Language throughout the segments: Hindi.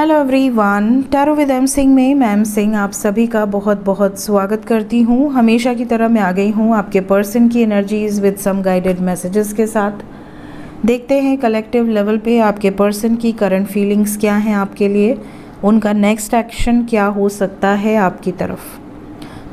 Hello everyone, tarot with M Singh में मैम सिंह आप सभी का बहुत बहुत स्वागत करती हूँ। हमेशा की तरह मैं आ गई हूँ आपके पर्सन की energies with some guided messages के साथ। देखते हैं कलेक्टिव लेवल पे आपके पर्सन की करंट फीलिंग्स क्या हैं आपके लिए, उनका नेक्स्ट एक्शन क्या हो सकता है आपकी तरफ।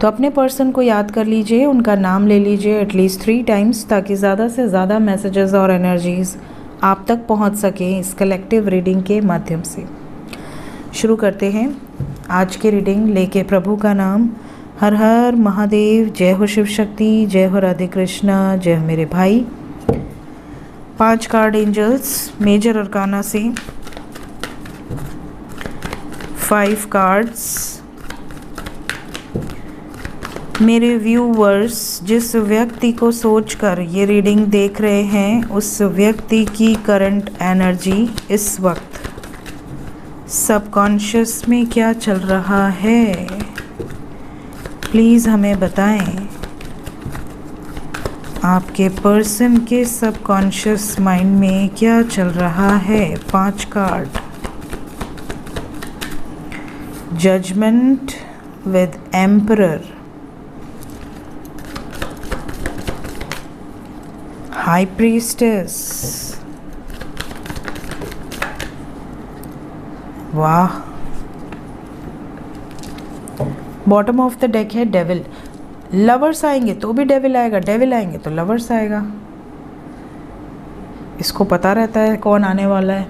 तो अपने पर्सन को याद कर लीजिए, उनका नाम ले लीजिए एटलीस्ट 3 टाइम्स ताकि ज़्यादा से ज़्यादा मैसेजेस और एनर्जीज़ आप तक पहुँच सकें इस कलेक्टिव रीडिंग के माध्यम से। शुरू करते हैं आज की रीडिंग लेके प्रभु का नाम। हर हर महादेव, जय हो शिव शक्ति, जय हो राधे कृष्णा, जय हो मेरे भाई। 5 कार्ड एंजल्स मेजर अरकाना से, 5 कार्ड्स। मेरे व्यूवर्स, जिस व्यक्ति को सोचकर ये रीडिंग देख रहे हैं उस व्यक्ति की करंट एनर्जी इस वक्त सबकॉन्शियस में क्या चल रहा है, प्लीज़ हमें बताएं। आपके पर्सन के सबकॉन्शियस माइंड में क्या चल रहा है। 5 card. Judgement with emperor, high priestess, वाह। बॉटम ऑफ द डेक है डेविल। लवर्स आएंगे तो भी डेविल आएगा, डेविल आएंगे तो लवर्स आएगा। इसको पता रहता है कौन आने वाला है।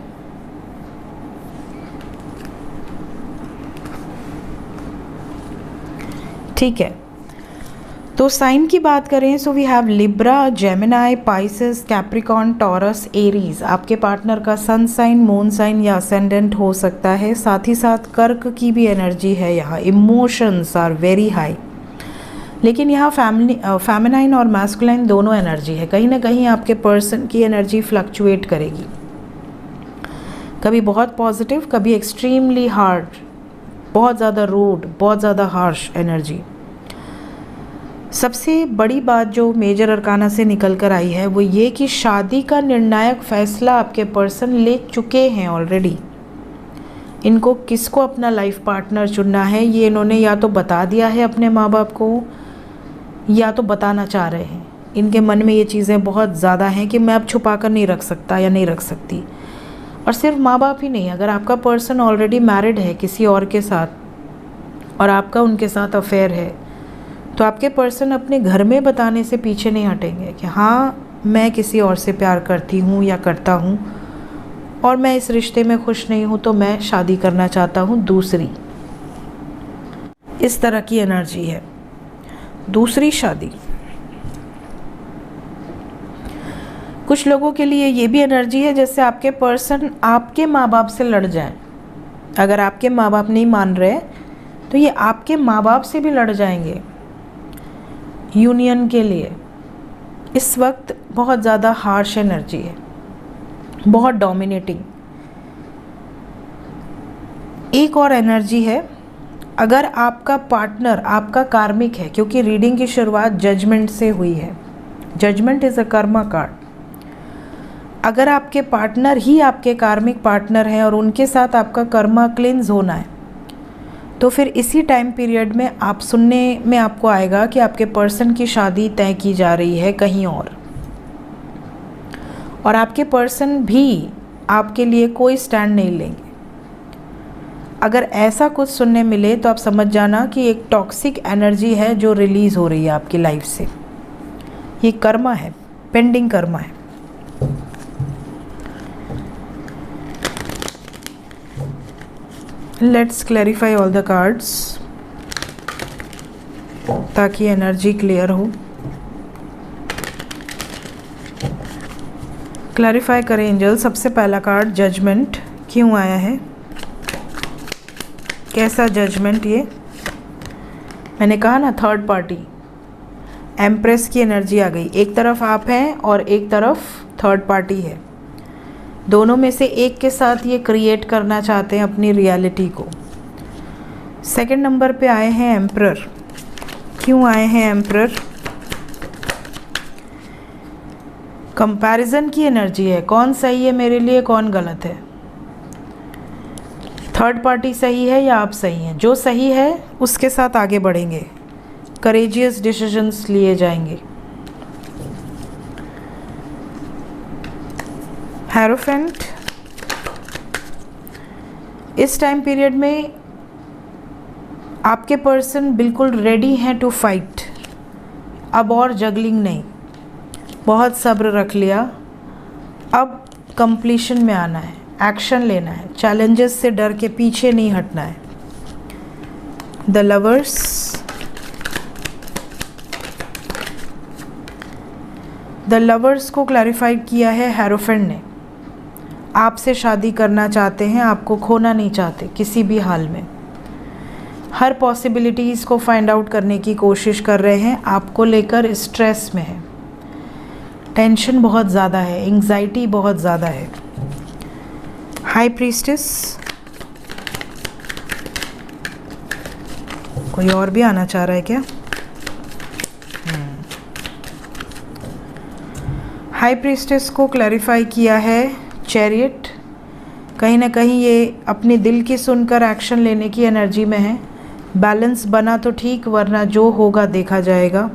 ठीक है, तो साइन की बात करें so we have libra, gemini, pisces, capricorn, taurus, aries. आपके पार्टनर का सन साइन, मून साइन या असेंडेंट हो सकता है। साथ ही साथ कर्क की भी एनर्जी है यहाँ। इमोशंस आर वेरी हाई, लेकिन यहाँ फेमिनाइन और मैस्कुलाइन दोनों एनर्जी है। कहीं ना कहीं आपके पर्सन की एनर्जी फ्लक्चुएट करेगी, कभी बहुत पॉजिटिव, कभी एक्सट्रीमली हार्ड, बहुत ज़्यादा रूड, बहुत ज़्यादा हार्श एनर्जी। सबसे बड़ी बात जो मेजर अरकाना से निकल कर आई है वो ये कि शादी का निर्णायक फैसला आपके पर्सन ले चुके हैं ऑलरेडी। इनको किसको अपना लाइफ पार्टनर चुनना है ये इन्होंने या तो बता दिया है अपने माँ बाप को या तो बताना चाह रहे हैं। इनके मन में ये चीज़ें बहुत ज़्यादा हैं कि मैं अब छुपा कर नहीं रख सकता या नहीं रख सकती। और सिर्फ माँ बाप ही नहीं, अगर आपका पर्सन ऑलरेडी मैरिड है किसी और के साथ और आपका उनके साथ अफेयर है तो आपके पर्सन अपने घर में बताने से पीछे नहीं हटेंगे कि हाँ मैं किसी और से प्यार करती हूँ या करता हूँ और मैं इस रिश्ते में खुश नहीं हूँ तो मैं शादी करना चाहता हूँ दूसरी। इस तरह की एनर्जी है, दूसरी शादी। कुछ लोगों के लिए ये भी एनर्जी है जैसे आपके पर्सन आपके माँ बाप से लड़ जाएं। अगर आपके माँ बाप नहीं मान रहे तो ये आपके माँ बाप से भी लड़ जाएंगे यूनियन के लिए। इस वक्त बहुत ज़्यादा हार्श एनर्जी है, बहुत डोमिनेटिंग। एक और एनर्जी है, अगर आपका पार्टनर आपका कार्मिक है, क्योंकि रीडिंग की शुरुआत जजमेंट से हुई है। Judgement is a karma card. अगर आपके पार्टनर ही आपके कार्मिक पार्टनर हैं और उनके साथ आपका कर्मा क्लिन्स होना है तो फिर इसी टाइम पीरियड में आप सुनने में आपको आएगा कि आपके पर्सन की शादी तय की जा रही है कहीं और आपके पर्सन भी आपके लिए कोई स्टैंड नहीं लेंगे। अगर ऐसा कुछ सुनने मिले तो आप समझ जाना कि एक टॉक्सिक एनर्जी है जो रिलीज़ हो रही है आपकी लाइफ से। ये कर्मा है, पेंडिंग कर्मा है। Let's clarify all the cards ताकि एनर्जी क्लियर हो। क्लैरिफाई करें एंजल। सबसे पहला कार्ड जजमेंट क्यों आया है, कैसा जजमेंट ये। मैंने कहा ना थर्ड पार्टी, एम्प्रेस की एनर्जी आ गई। एक तरफ आप हैं और एक तरफ थर्ड पार्टी है। दोनों में से एक के साथ ये क्रिएट करना चाहते हैं अपनी रियलिटी को। सेकंड नंबर पे आए हैं एम्परर। क्यों आए हैं एम्परर? कंपैरिजन की एनर्जी है, कौन सही है मेरे लिए कौन गलत है। थर्ड पार्टी सही है या आप सही हैं? जो सही है उसके साथ आगे बढ़ेंगे, करेजियस डिसीजंस लिए जाएंगे। हेरोफेंट, इस टाइम पीरियड में आपके पर्सन बिल्कुल रेडी हैं टू फाइट। अब और जगलिंग नहीं, बहुत सब्र रख लिया, अब कंप्लीशन में आना है, एक्शन लेना है, चैलेंजेस से डर के पीछे नहीं हटना है। द लवर्स, द लवर्स को क्लैरिफाई किया है हेरोफेंट ने। आपसे शादी करना चाहते हैं, आपको खोना नहीं चाहते किसी भी हाल में। हर पॉसिबिलिटीज़ को फाइंड आउट करने की कोशिश कर रहे हैं, आपको लेकर स्ट्रेस में है, टेंशन बहुत ज़्यादा है, एंग्जाइटी बहुत ज़्यादा है। हाई प्रीस्टेस, कोई और भी आना चाह रहा है क्या? हाई प्रीस्टेस को क्लैरिफाई किया है चैरियट। कहीं ना कहीं ये अपने दिल की सुनकर एक्शन लेने की एनर्जी में है। बैलेंस बना तो ठीक, वरना जो होगा देखा जाएगा।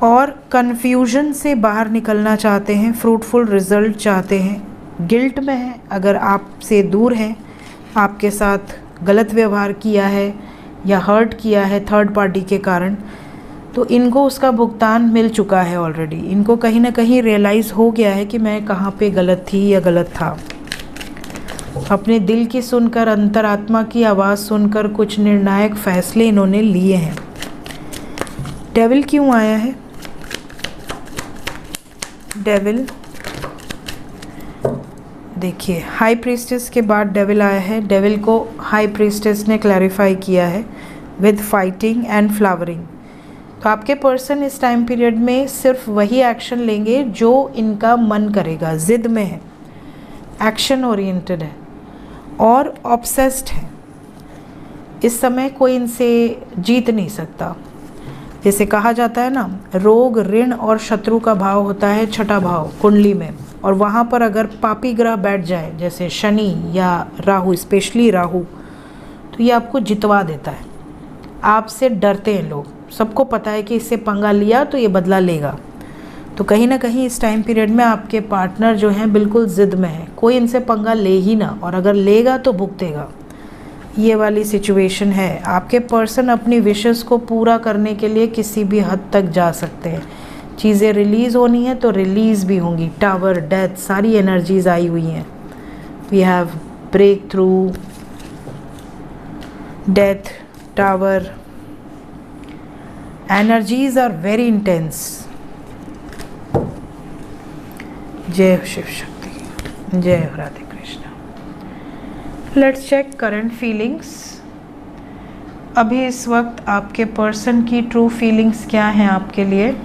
और कन्फ्यूजन से बाहर निकलना चाहते हैं, फ्रूटफुल रिजल्ट चाहते हैं। गिल्ट में है, अगर आपसे दूर है, आपके साथ गलत व्यवहार किया है या हर्ट किया है थर्ड पार्टी के कारण, तो इनको उसका भुगतान मिल चुका है ऑलरेडी। इनको कहीं ना कहीं रियलाइज़ हो गया है कि मैं कहाँ पे गलत थी या गलत था। अपने दिल की सुनकर, अंतरात्मा की आवाज़ सुनकर कुछ निर्णायक फैसले इन्होंने लिए हैं। डेविल क्यों आया है? डेविल, देखिए हाई प्रीस्टेस के बाद डेविल आया है। डेविल को हाई प्रीस्टेस ने क्लैरिफाई किया है विद फाइटिंग एंड फ्लावरिंग। तो आपके पर्सन इस टाइम पीरियड में सिर्फ वही एक्शन लेंगे जो इनका मन करेगा, ज़िद में है, एक्शन ओरिएंटेड है और ऑब्सेस्ड है। इस समय कोई इनसे जीत नहीं सकता। जैसे कहा जाता है ना, रोग, ऋण और शत्रु का भाव होता है छठा भाव कुंडली में, और वहाँ पर अगर पापी ग्रह बैठ जाए जैसे शनि या राहु, स्पेशली राहु, तो ये आपको जितवा देता है। आपसे डरते हैं लोग, सबको पता है कि इससे पंगा लिया तो ये बदला लेगा। तो कहीं ना कहीं इस टाइम पीरियड में आपके पार्टनर जो हैं बिल्कुल ज़िद में है, कोई इनसे पंगा ले ही ना, और अगर लेगा तो भुगतेगा। ये वाली सिचुएशन है। आपके पर्सन अपनी विशेस को पूरा करने के लिए किसी भी हद तक जा सकते हैं। चीज़ें रिलीज़ होनी है तो रिलीज़ भी होंगी। टावर, डेथ, सारी एनर्जीज आई हुई हैं। We have breakthrough, death, tower. Energies are very intense. जय शिव शक्ति, जय Radhe Krishna. Let's check current feelings. अभी इस वक्त आपके पर्सन की ट्रू फीलिंग्स क्या हैं आपके लिए?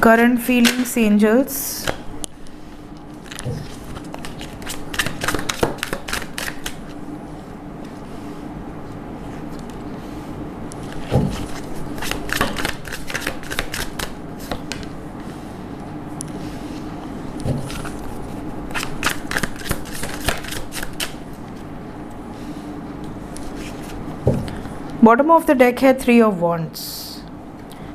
Current feelings angels. Bottom of the deck है 3 ऑफ वॉन्ड्स।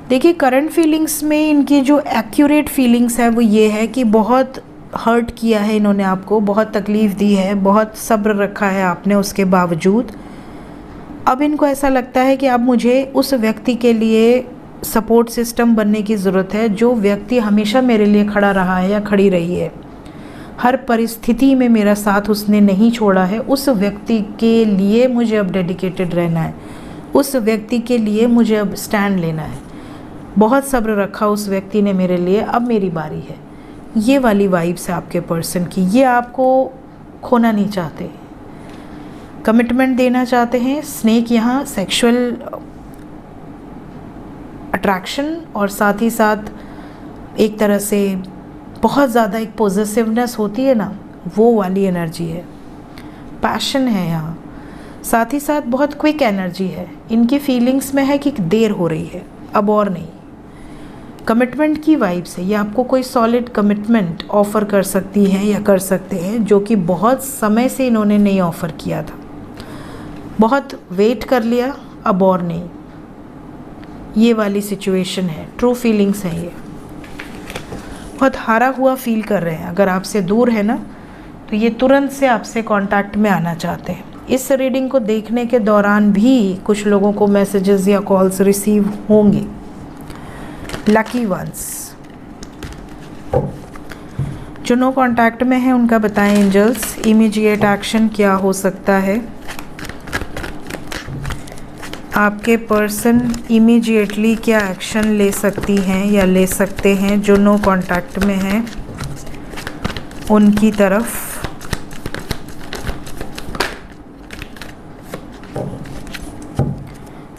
देखिए करंट फीलिंग्स में इनकी जो एक्यूरेट फीलिंग्स है वो ये है कि बहुत हर्ट किया है इन्होंने आपको, बहुत तकलीफ़ दी है, बहुत सब्र रखा है आपने उसके बावजूद। अब इनको ऐसा लगता है कि अब मुझे उस व्यक्ति के लिए सपोर्ट सिस्टम बनने की ज़रूरत है, जो व्यक्ति हमेशा मेरे लिए खड़ा रहा है या खड़ी रही है, हर परिस्थिति में मेरा साथ उसने नहीं छोड़ा है। उस व्यक्ति के लिए मुझे अब डेडिकेटेड रहना है, उस व्यक्ति के लिए मुझे अब स्टैंड लेना है। बहुत सब्र रखा उस व्यक्ति ने मेरे लिए, अब मेरी बारी है। ये वाली वाइब्स है आपके पर्सन की। ये आपको खोना नहीं चाहते, कमिटमेंट देना चाहते हैं। स्नेक यहाँ सेक्सुअल अट्रैक्शन और साथ ही साथ एक तरह से बहुत ज़्यादा एक पॉजिटिवनेस होती है ना, वो वाली एनर्जी है। पैशन है यहाँ, साथ ही साथ बहुत क्विक एनर्जी है। इनकी फीलिंग्स में है कि देर हो रही है, अब और नहीं। कमिटमेंट की वाइब्स है, ये आपको कोई सॉलिड कमिटमेंट ऑफ़र कर सकती हैं या कर सकते हैं, जो कि बहुत समय से इन्होंने नहीं ऑफ़र किया था, बहुत वेट कर लिया, अब और नहीं, ये वाली सिचुएशन है। ट्रू फीलिंग्स हैं, ये बहुत हारा हुआ फील कर रहे हैं। अगर आपसे दूर है ना, तो ये तुरंत से आपसे कांटेक्ट में आना चाहते हैं। इस रीडिंग को देखने के दौरान भी कुछ लोगों को मैसेजेस या कॉल्स रिसीव होंगे। लकी वंस जो नो कांटेक्ट में है, उनका बताएं एंजल्स, इमीडिएट एक्शन क्या हो सकता है। आपके पर्सन इमीडिएटली क्या एक्शन ले सकती हैं या ले सकते हैं जो नो कांटेक्ट में हैं उनकी तरफ।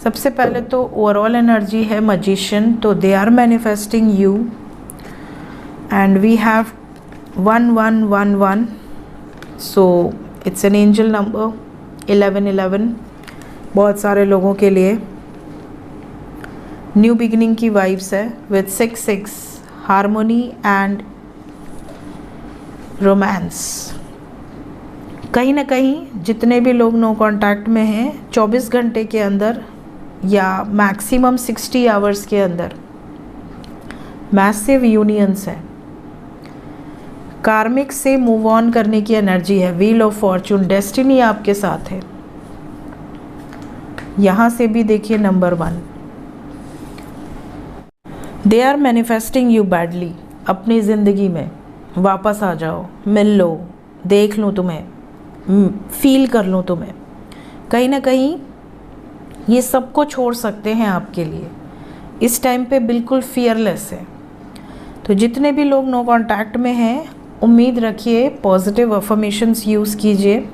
सबसे पहले तो ओवरऑल एनर्जी है मैजिशियन, तो they are manifesting you and we have 1111, so it's an angel number. 1111 बहुत सारे लोगों के लिए न्यू बिगिनिंग की वाइब्स है विद 66 हार्मोनी एंड रोमांस। कहीं ना कहीं जितने भी लोग नो कांटेक्ट में हैं, 24 घंटे के अंदर या मैक्सिमम 60 आवर्स के अंदर मैसिव यूनियंस है। कार्मिक से मूव ऑन करने की एनर्जी है। व्हील ऑफ फॉर्चून, डेस्टिनी आपके साथ है। यहाँ से भी देखिए number 1, they are manifesting you badly. अपनी ज़िंदगी में वापस आ जाओ, मिल लो, देख लूँ तुम्हें, फील कर लूँ तुम्हें। कहीं ना कहीं ये सबको छोड़ सकते हैं आपके लिए। इस टाइम पे बिल्कुल फियरलेस है। तो जितने भी लोग नो कांटेक्ट में हैं, उम्मीद रखिए, पॉजिटिव अफर्मेशंस यूज़ कीजिए।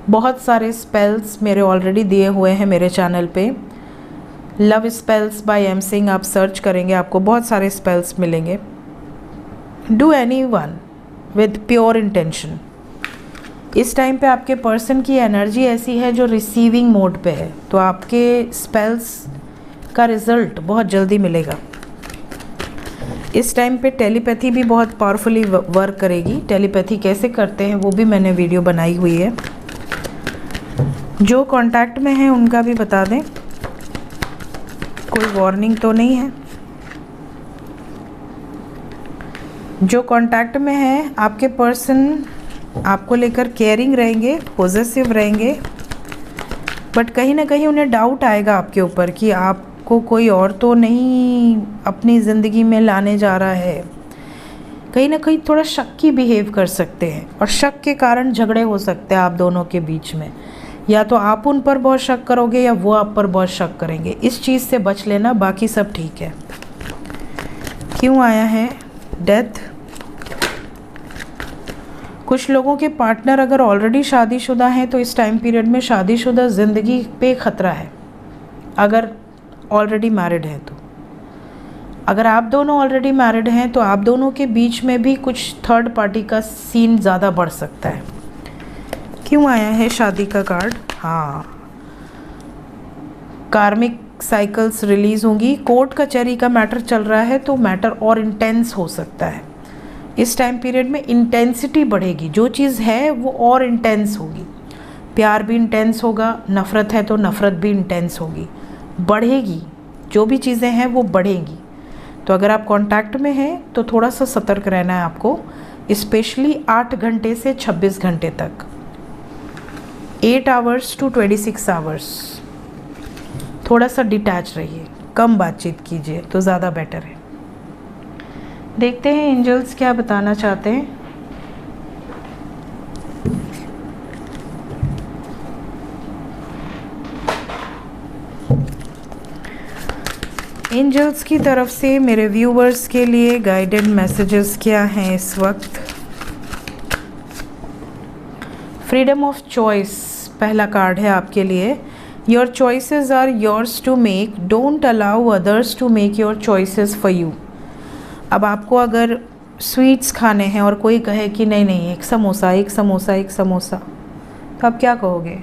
बहुत सारे स्पेल्स मेरे ऑलरेडी दिए हुए हैं मेरे चैनल पे। Love spells by M Singh आप सर्च करेंगे, आपको बहुत सारे स्पेल्स मिलेंगे। Do any one with pure intention. इस टाइम पे आपके पर्सन की एनर्जी ऐसी है जो रिसीविंग मोड पे है, तो आपके स्पेल्स का रिज़ल्ट बहुत जल्दी मिलेगा। इस टाइम पे टेलीपैथी भी बहुत पावरफुली वर्क करेगी। टेलीपैथी कैसे करते हैं वो भी मैंने वीडियो बनाई हुई है। जो कांटेक्ट में हैं उनका भी बता दें, कोई वार्निंग तो नहीं है। जो कांटेक्ट में है, आपके पर्सन आपको लेकर केयरिंग रहेंगे, पॉजिटिव रहेंगे, बट कहीं ना कहीं उन्हें डाउट आएगा आपके ऊपर कि आपको कोई और तो नहीं अपनी ज़िंदगी में लाने जा रहा है। कहीं ना कहीं थोड़ा शक्की बिहेव कर सकते हैं और शक के कारण झगड़े हो सकते हैं आप दोनों के बीच में। या तो आप उन पर बहुत शक करोगे या वो आप पर बहुत शक करेंगे। इस चीज़ से बच लेना, बाकी सब ठीक है। क्यों आया है डेथ? कुछ लोगों के पार्टनर अगर ऑलरेडी शादीशुदा हैं तो इस टाइम पीरियड में शादीशुदा ज़िंदगी पे ख़तरा है। अगर ऑलरेडी मैरिड हैं तो, अगर आप दोनों ऑलरेडी मैरिड हैं तो आप दोनों के बीच में भी कुछ थर्ड पार्टी का सीन ज़्यादा बढ़ सकता है। क्यों आया है शादी का कार्ड? हाँ, कार्मिक साइकिल्स रिलीज़ होंगी। कोर्ट कचहरी का मैटर चल रहा है तो मैटर और इंटेंस हो सकता है। इस टाइम पीरियड में इंटेंसिटी बढ़ेगी, जो चीज़ है वो और इंटेंस होगी। प्यार भी इंटेंस होगा, नफ़रत है तो नफ़रत भी इंटेंस होगी, बढ़ेगी। जो भी चीज़ें हैं वो बढ़ेंगी। तो अगर आप कांटेक्ट में हैं तो थोड़ा सा सतर्क रहना है आपको, स्पेशली 8 घंटे से 26 घंटे तक, 8 आवर्स टू 26 आवर्स। थोड़ा सा डिटैच रहिए, कम बातचीत कीजिए तो ज़्यादा बेटर है। देखते हैं एंजल्स क्या बताना चाहते हैं। एंजल्स की तरफ से मेरे व्यूवर्स के लिए गाइडेड मैसेजेस क्या हैं इस वक्त? फ्रीडम ऑफ चॉइस पहला कार्ड है आपके लिए। Your choices are yours to make, don't allow others to make your choices for you. अब आपको अगर स्वीट्स खाने हैं और कोई कहे कि नहीं नहीं, एक समोसा, एक समोसा, एक समोसा, तो आप क्या कहोगे?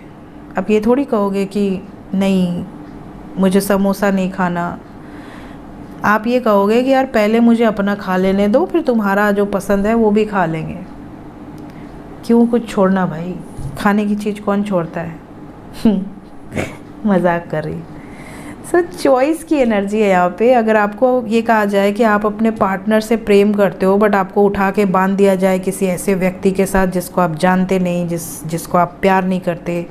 आप ये थोड़ी कहोगे कि नहीं मुझे समोसा नहीं खाना, आप ये कहोगे कि यार पहले मुझे अपना खा लेने दो, फिर तुम्हारा जो पसंद है वो भी खा लेंगे। क्यों कुछ छोड़ना भाई, खाने की चीज़ कौन छोड़ता है। मजाक कर रही। सो चॉइस की एनर्जी है यहाँ पे। अगर आपको ये कहा जाए कि आप अपने पार्टनर से प्रेम करते हो, बट आपको उठा के बांध दिया जाए किसी ऐसे व्यक्ति के साथ जिसको आप जानते नहीं, जिसको आप प्यार नहीं करते,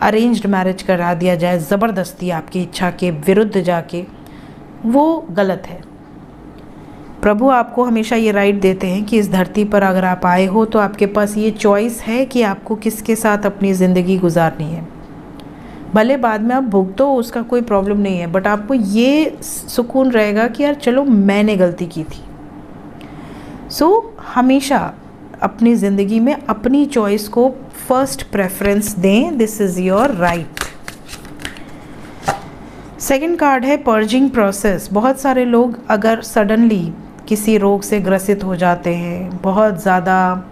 अरेंज्ड मैरिज करा दिया जाए ज़बरदस्ती आपकी इच्छा के विरुद्ध जाके, वो गलत है। प्रभु आपको हमेशा ये राइट देते हैं कि इस धरती पर अगर आप आए हो तो आपके पास ये चॉइस है कि आपको किसके साथ अपनी ज़िंदगी गुजारनी है। भले बाद में आप भुगतो, उसका कोई प्रॉब्लम नहीं है, बट आपको ये सुकून रहेगा कि यार चलो मैंने गलती की थी। सो हमेशा अपनी ज़िंदगी में अपनी चॉइस को फर्स्ट प्रेफरेंस दें। This is your right. Second card है पर्जिंग प्रोसेस। बहुत सारे लोग अगर सडनली किसी रोग से ग्रसित हो जाते हैं, बहुत ज़्यादा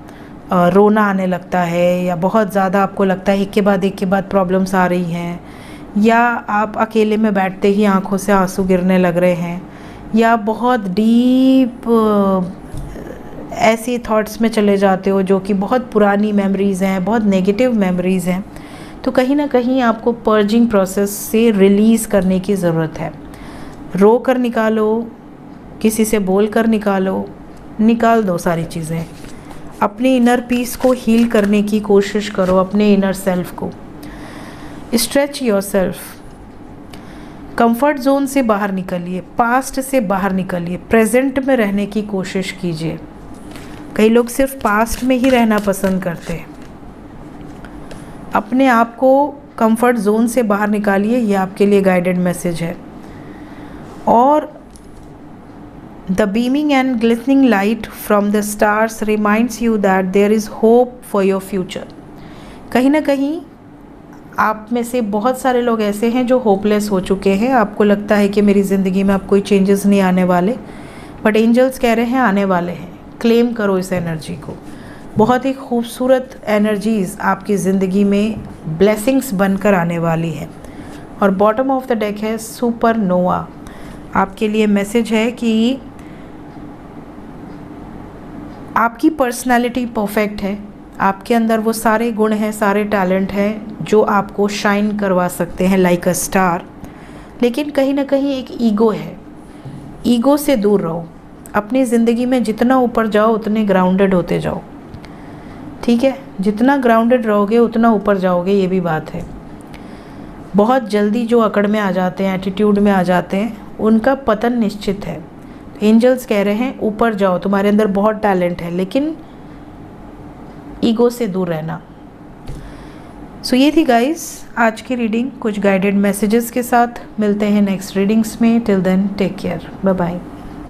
रोना आने लगता है, या बहुत ज़्यादा आपको लगता है एक के बाद प्रॉब्लम्स आ रही हैं, या आप अकेले में बैठते ही आंखों से आंसू गिरने लग रहे हैं, या बहुत डीप ऐसी थॉट्स में चले जाते हो जो कि बहुत पुरानी मेमोरीज़ हैं, बहुत नेगेटिव मेमोरीज़ हैं, तो कहीं ना कहीं आपको पर्जिंग प्रोसेस से रिलीज़ करने की ज़रूरत है। रो कर निकालो, किसी से बोल कर निकाल दो सारी चीज़ें। अपने इनर पीस को हील करने की कोशिश करो, अपने इनर सेल्फ को। Stretch yourself. कंफर्ट जोन से बाहर निकलिए, पास्ट से बाहर निकलिए, प्रेजेंट में रहने की कोशिश कीजिए। कई लोग सिर्फ पास्ट में ही रहना पसंद करते हैं। अपने आप को कंफर्ट जोन से बाहर निकालिए, ये आपके लिए गाइडेड मैसेज है। और The beaming and glistening light from the stars reminds you that there is hope for your future. कहीं ना कहीं आप में से बहुत सारे लोग ऐसे हैं जो होपलेस हो चुके हैं। आपको लगता है कि मेरी ज़िंदगी में अब कोई चेंजेस नहीं आने वाले, बट एंजल्स कह रहे हैं आने वाले हैं। क्लेम करो इस एनर्जी को। बहुत ही खूबसूरत एनर्जीज़ आपकी ज़िंदगी में ब्लेसिंग्स बनकर आने वाली है। और बॉटम ऑफ द डेक है सुपरनोवा। आपके लिए मैसेज है कि आपकी पर्सनालिटी परफेक्ट है, आपके अंदर वो सारे गुण हैं, सारे टैलेंट हैं जो आपको शाइन करवा सकते हैं लाइक अ स्टार। लेकिन कहीं ना कहीं एक ईगो है, ईगो से दूर रहो। अपनी ज़िंदगी में जितना ऊपर जाओ उतने ग्राउंडेड होते जाओ, ठीक है? जितना ग्राउंडेड रहोगे उतना ऊपर जाओगे, ये भी बात है। बहुत जल्दी जो अकड़ में आ जाते हैं, एटीट्यूड में आ जाते हैं, उनका पतन निश्चित है। एंजल्स कह रहे हैं ऊपर जाओ, तुम्हारे अंदर बहुत टैलेंट है, लेकिन ईगो से दूर रहना। सो ये थी गाइस आज की रीडिंग, कुछ गाइडेड मैसेजेस के साथ। मिलते हैं नेक्स्ट रीडिंग्स में। Till then take care, bye bye.